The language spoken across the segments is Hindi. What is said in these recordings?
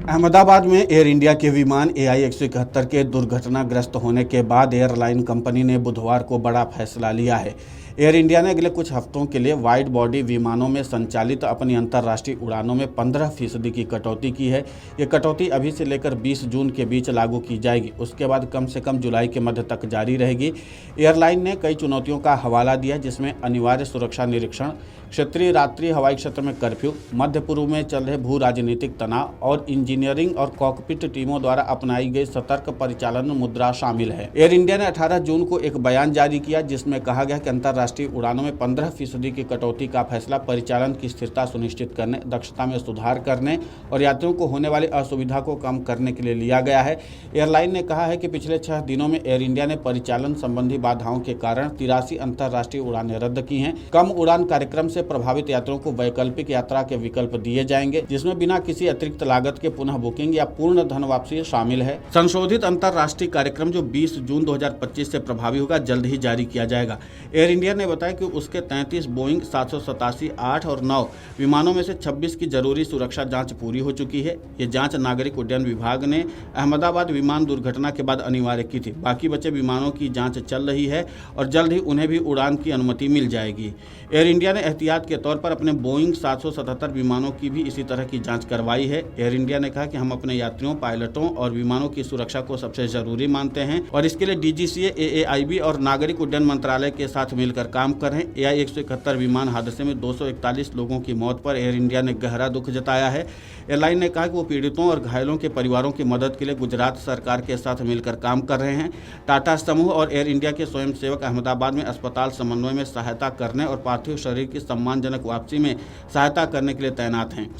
अहमदाबाद में एयर इंडिया के विमान AI-171 के दुर्घटनाग्रस्त होने के बाद एयरलाइन कंपनी ने बुधवार को बड़ा फैसला लिया है। एयर इंडिया ने अगले कुछ हफ्तों के लिए वाइड बॉडी विमानों में संचालित अपनी अंतर्राष्ट्रीय उड़ानों में 15% की कटौती की है। ये कटौती अभी से लेकर 20 जून के बीच लागू की जाएगी। उसके बाद कम से कम जुलाई के मध्य तक जारी रहेगी। एयरलाइन ने कई चुनौतियों का हवाला दिया, जिसमें अनिवार्य सुरक्षा निरीक्षण, क्षेत्रीय रात्रि हवाई क्षेत्र में कर्फ्यू, मध्य पूर्व में चल रहे भू राजनीतिक तनाव और इंजीनियरिंग और कॉकपिट टीमों द्वारा अपनाई गई सतर्क परिचालन मुद्रा शामिल है। एयर इंडिया ने 18 जून को एक बयान जारी किया, जिसमें कहा गया कि अंतर्राष्ट्रीय उड़ानों में 15% की कटौती का फैसला परिचालन की स्थिरता सुनिश्चित करने, दक्षता में सुधार करने और यात्रियों को होने वाली असुविधा को कम करने के लिए लिया गया है। एयरलाइन ने कहा है कि पिछले 6 दिनों में एयर इंडिया ने परिचालन संबंधी बाधाओं के कारण 83 अंतर्राष्ट्रीय उड़ानें रद्द की हैं। कम उड़ान कार्यक्रम से प्रभावित यात्रियों को वैकल्पिक यात्रा के विकल्प दिए जाएंगे, जिसमें बिना किसी अतिरिक्त लागत के पुनः बुकिंग या पूर्ण धन वापसी शामिल है। संशोधित अंतर्राष्ट्रीय कार्यक्रम जो 20 जून 2025 से प्रभावी होगा, जल्द ही जारी किया जाएगा। एयर इंडिया ने बताया कि उसके 33 बोइंग 787, 8 और 9 विमानों में से 26 की जरूरी सुरक्षा जांच पूरी हो चुकी है। ये जांच नागरिक उड्डयन विभाग ने अहमदाबाद विमान दुर्घटना के बाद अनिवार्य की थी। बाकी बचे विमानों की जांच चल रही है और जल्द ही उन्हें भी उड़ान की अनुमति मिल जाएगी। एयर इंडिया ने एहतियात के तौर पर अपने बोइंग 777 विमानों की भी इसी तरह की जांच करवाई है। एयर इंडिया ने कहा कि हम अपने यात्रियों, पायलटों और विमानों की सुरक्षा को सबसे जरूरी मानते हैं और इसके लिए DGCA, AAIB और नागरिक उड्डयन मंत्रालय के साथ मिलकर काम कर रहे हैं। AI-171 विमान हादसे में 241 लोगों की मौत पर एयर इंडिया ने गहरा दुख जताया है। एयरलाइन ने कहा कि वो पीड़ितों और घायलों के परिवारों की मदद के लिए गुजरात सरकार के साथ मिलकर काम कर रहे हैं। टाटा समूह और एयर इंडिया के स्वयंसेवक अहमदाबाद में अस्पताल समन्वय में सहायता करने और पार्थिव शरीर की सम्मानजनक वापसी में सहायता करने के लिए तैनात हैं।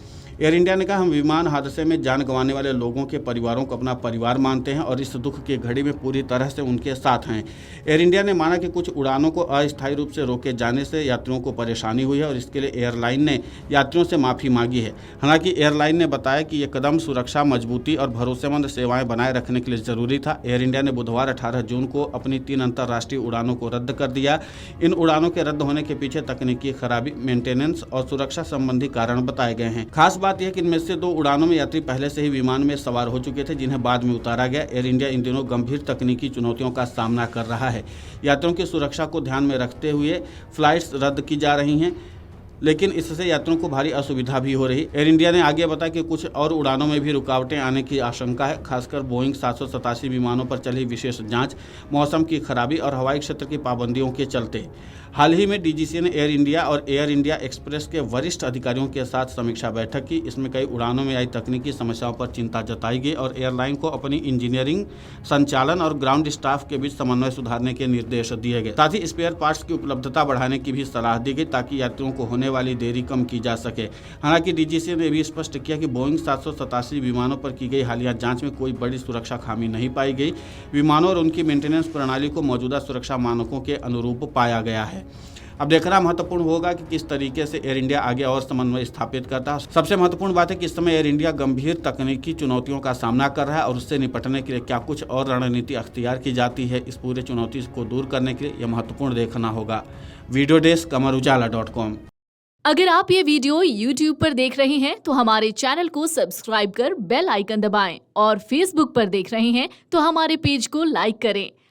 एयर इंडिया ने कहा, हम विमान हादसे में जान गंवाने वाले लोगों के परिवारों को अपना परिवार मानते हैं और इस दुख की घड़ी में पूरी तरह से उनके साथ हैं। एयर इंडिया ने माना कि कुछ उड़ानों को अस्थायी रूप से रोके जाने से यात्रियों को परेशानी हुई है और इसके लिए एयरलाइन ने यात्रियों से माफ़ी मांगी है। हालांकि एयरलाइन ने बताया कि ये कदम सुरक्षा, मजबूती और भरोसेमंद सेवाएं बनाए रखने के लिए जरूरी था। एयर इंडिया ने बुधवार 18 जून को अपनी 3 अंतर्राष्ट्रीय उड़ानों को रद्द कर दिया। इन उड़ानों के रद्द होने के पीछे तकनीकी खराबी, मेंटेनेंस और सुरक्षा संबंधी कारण बताए गए हैं। खास बात यह कि इनमें से 2 उड़ानों में यात्री पहले से ही विमान में सवार हो चुके थे, जिन्हें बाद में उतारा गया। एयर इंडिया इन दिनों गंभीर तकनीकी चुनौतियों का सामना कर रहा है। यात्रियों की सुरक्षा को ध्यान में रखते हुए फ्लाइट्स रद्द की जा रही हैं, लेकिन इससे यात्रियों को भारी असुविधा भी हो रही। एयर इंडिया ने आगे बताया कि कुछ और उड़ानों में भी रुकावटें आने की आशंका है, खासकर बोइंग 787 विमानों पर चली विशेष जांच, मौसम की खराबी और हवाई क्षेत्र की पाबंदियों के चलते। हाल ही में DGCA ने एयर इंडिया और एयर इंडिया एक्सप्रेस के वरिष्ठ अधिकारियों के साथ समीक्षा बैठक की। इसमें कई उड़ानों में आई तकनीकी समस्याओं पर चिंता जताई गई और एयरलाइन को अपनी इंजीनियरिंग, संचालन और ग्राउंड स्टाफ के बीच समन्वय सुधारने के निर्देश दिए गए। साथ ही स्पेयर पार्ट्स की उपलब्धता बढ़ाने की भी सलाह दी गई, ताकि यात्रियों को होने वाली देरी कम की जा सके। हालांकि DGCA ने भी स्पष्ट किया कि बोइंग 787 विमानों पर की गई हालिया जांच में कोई बड़ी सुरक्षा खामी नहीं पाई गई। विमानों और उनकी मेंटेनेंस प्रणाली को मौजूदा सुरक्षा मानकों के अनुरूप पाया गया है। अब देखना महत्वपूर्ण होगा कि किस तरीके से एयर इंडिया आगे और समन्वय स्थापित करता है। सबसे महत्वपूर्ण बात है कि इस समय एयर इंडिया गंभीर तकनीकी चुनौतियों का सामना कर रहा है और उससे निपटने के लिए क्या कुछ और रणनीति अख्तियार की जाती है। इस पूरे चुनौती को दूर करने के लिए यह महत्वपूर्ण देखना होगा। Video desk amarujala.com। अगर आप ये वीडियो YouTube पर देख रहे हैं तो हमारे चैनल को सब्सक्राइब कर बेल आइकन दबाएं और Facebook पर देख रहे हैं तो हमारे पेज को लाइक करें।